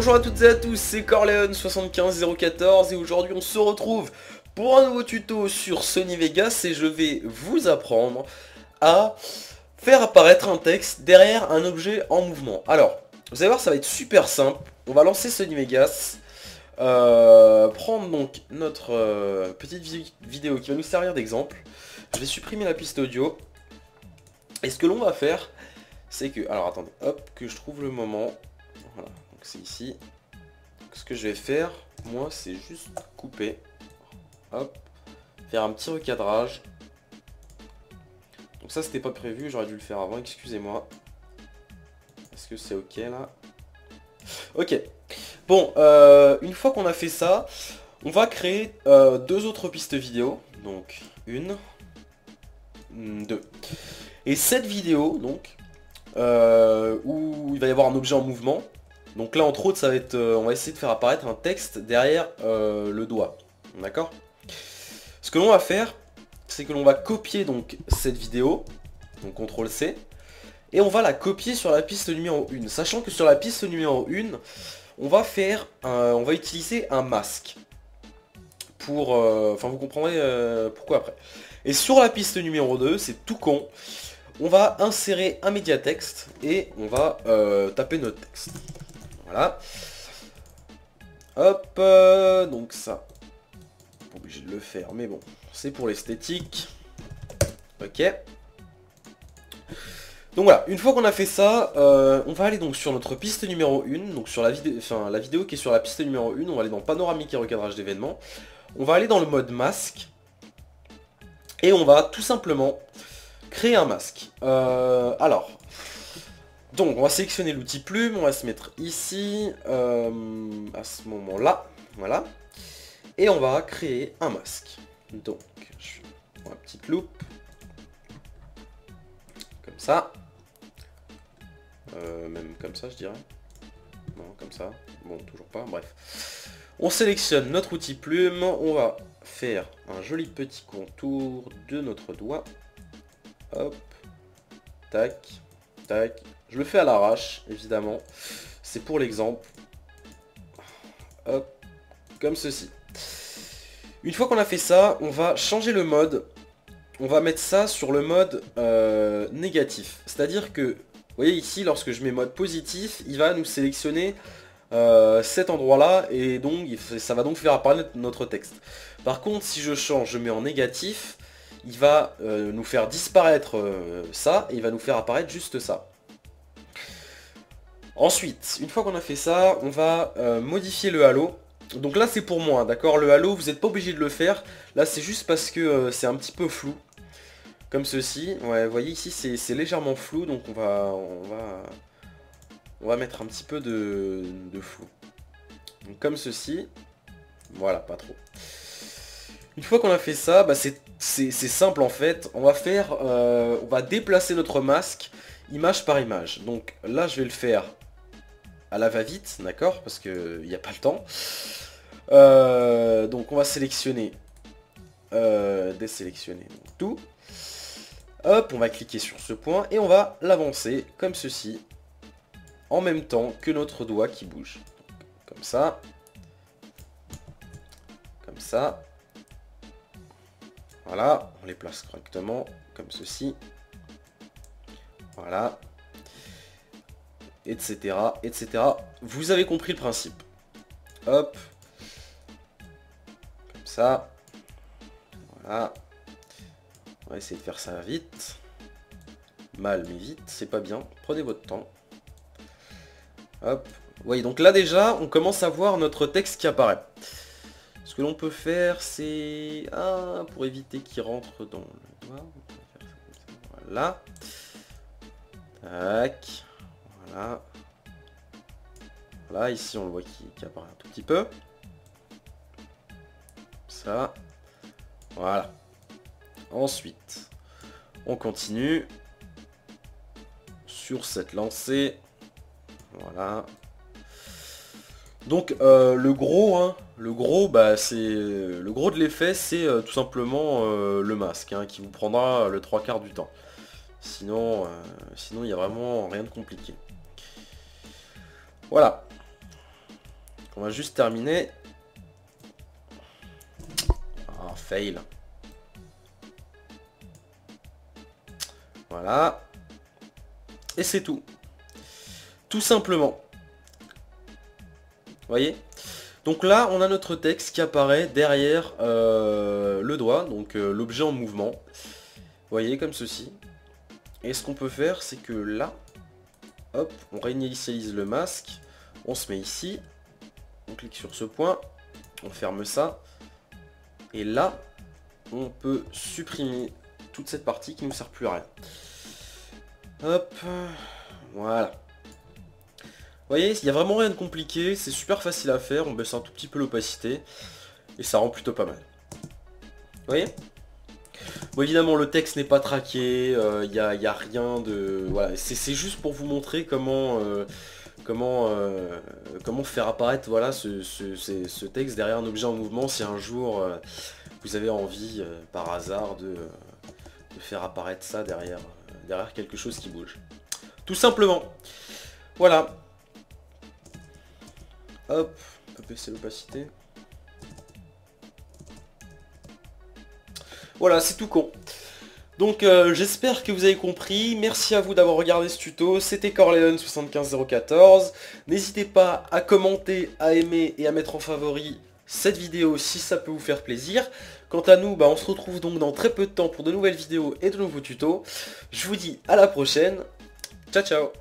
Bonjour à toutes et à tous, c'est Corleone75014 et aujourd'hui on se retrouve pour un nouveau tuto sur Sony Vegas et je vais vous apprendre à faire apparaître un texte derrière un objet en mouvement. Alors, vous allez voir, ça va être super simple. On va lancer Sony Vegas, prendre donc notre petite vidéo qui va nous servir d'exemple. Je vais supprimer la piste audio et ce que l'on va faire, c'est que, alors attendez, hop, que je trouve le moment. Voilà, donc c'est ici. Donc, ce que je vais faire, moi, c'est juste couper. Hop, faire un petit recadrage. Donc ça, c'était pas prévu, j'aurais dû le faire avant, excusez-moi. Est-ce que c'est ok là? Ok. Bon, une fois qu'on a fait ça, on va créer deux autres pistes vidéo. Donc, une, deux. Et cette vidéo, donc, où il va y avoir un objet en mouvement. Donc là, entre autres, ça va être, on va essayer de faire apparaître un texte derrière le doigt. D'accord? Ce que l'on va faire, c'est que l'on va copier donc cette vidéo, donc CTRL-C, et on va la copier sur la piste numéro 1. Sachant que sur la piste numéro 1, on va utiliser un masque. Pour, enfin, vous comprendrez pourquoi après. Et sur la piste numéro 2, c'est tout con. On va insérer un médiatexte et on va taper notre texte. Voilà. Hop, donc ça. Pas obligé de le faire, mais bon, c'est pour l'esthétique. Ok. Donc voilà, une fois qu'on a fait ça, on va aller donc sur notre piste numéro 1, donc sur la vidéo qui est sur la piste numéro 1, on va aller dans panoramique et recadrage d'événements. On va aller dans le mode masque. Et on va tout simplement créer un masque. Alors, donc on va sélectionner l'outil plume, on va se mettre ici, à ce moment-là, voilà. Et on va créer un masque. Donc, je prends un petit loupe, comme ça. Même comme ça, je dirais. Non, comme ça. Bon, toujours pas, bref. On sélectionne notre outil plume, on va faire un joli petit contour de notre doigt. Hop, tac, tac. Je le fais à l'arrache, évidemment. C'est pour l'exemple. Hop, comme ceci. Une fois qu'on a fait ça, on va changer le mode. On va mettre ça sur le mode négatif. C'est-à-dire que, vous voyez ici, lorsque je mets mode positif, il va nous sélectionner cet endroit-là et donc ça va donc faire apparaître notre texte. Par contre, si je change, je mets en négatif, il va nous faire disparaître ça et il va nous faire apparaître juste ça. Ensuite, une fois qu'on a fait ça, on va modifier le halo. Donc là c'est pour moi, d'accord? Le halo, vous n'êtes pas obligé de le faire. Là c'est juste parce que c'est un petit peu flou. Comme ceci. Ouais, vous voyez ici c'est légèrement flou, donc on va mettre un petit peu de flou. Donc comme ceci. Voilà, pas trop. Une fois qu'on a fait ça, bah c'est simple en fait. On va déplacer notre masque image par image. Donc là je vais le faire à la va-vite, d'accord? Parce qu'il n'y a pas le temps. Donc on va sélectionner, désélectionner donc tout. Hop, on va cliquer sur ce point et on va l'avancer comme ceci, en même temps que notre doigt qui bouge. Donc, comme ça. Comme ça. Voilà, on les place correctement, comme ceci. Voilà. Etc. etc. Vous avez compris le principe. Hop. Comme ça. Voilà. On va essayer de faire ça vite. Mal mais vite, c'est pas bien. Prenez votre temps. Hop. Vous voyez, donc là déjà, on commence à voir notre texte qui apparaît. Ce que l'on peut faire, c'est... Ah, pour éviter qu'il rentre dans le doigt. Voilà. Tac. Voilà. Voilà, ici on le voit qui apparaît un tout petit peu. Ça. Voilà. Ensuite, on continue sur cette lancée. Voilà. Donc le gros, bah, c'est le gros de l'effet, c'est tout simplement le masque hein, qui vous prendra le 3/4 du temps. Sinon, il n'y a vraiment rien de compliqué. Voilà. On va juste terminer. Ah, fail. Voilà. Et c'est tout. Tout simplement. Vous voyez? Donc là, on a notre texte qui apparaît derrière le doigt, donc l'objet en mouvement. Vous voyez, comme ceci. Et ce qu'on peut faire, c'est que là, hop, on réinitialise le masque. On se met ici. On clique sur ce point. On ferme ça. Et là, on peut supprimer toute cette partie qui ne nous sert plus à rien. Hop, voilà. Vous voyez, il n'y a vraiment rien de compliqué, c'est super facile à faire, on baisse un tout petit peu l'opacité, et ça rend plutôt pas mal. Vous voyez? Bon, évidemment, le texte n'est pas traqué, il n'y a rien de... Voilà, c'est juste pour vous montrer comment faire apparaître voilà, ce texte derrière un objet en mouvement si un jour vous avez envie, par hasard, de faire apparaître ça derrière quelque chose qui bouge. Tout simplement. Voilà. Hop, on peut baisser l'opacité. Voilà, c'est tout con. Donc j'espère que vous avez compris, merci à vous d'avoir regardé ce tuto, c'était Corleone75014, n'hésitez pas à commenter, à aimer et à mettre en favori cette vidéo si ça peut vous faire plaisir. Quant à nous, on se retrouve donc dans très peu de temps pour de nouvelles vidéos et de nouveaux tutos. Je vous dis à la prochaine, ciao ciao.